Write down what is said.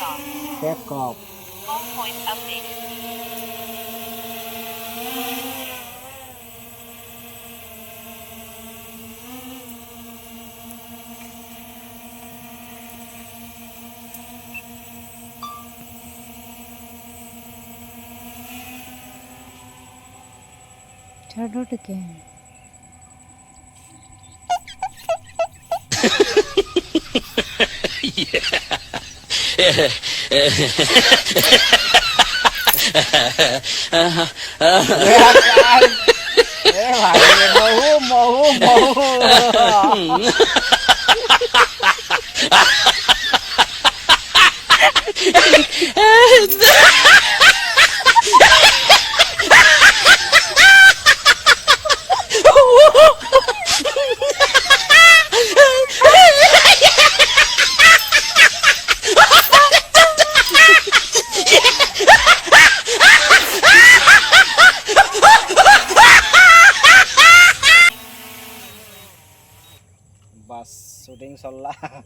Backup. Home point update. छोड़ो टिके भाई महू महू महू बस शूटिंग चल रहा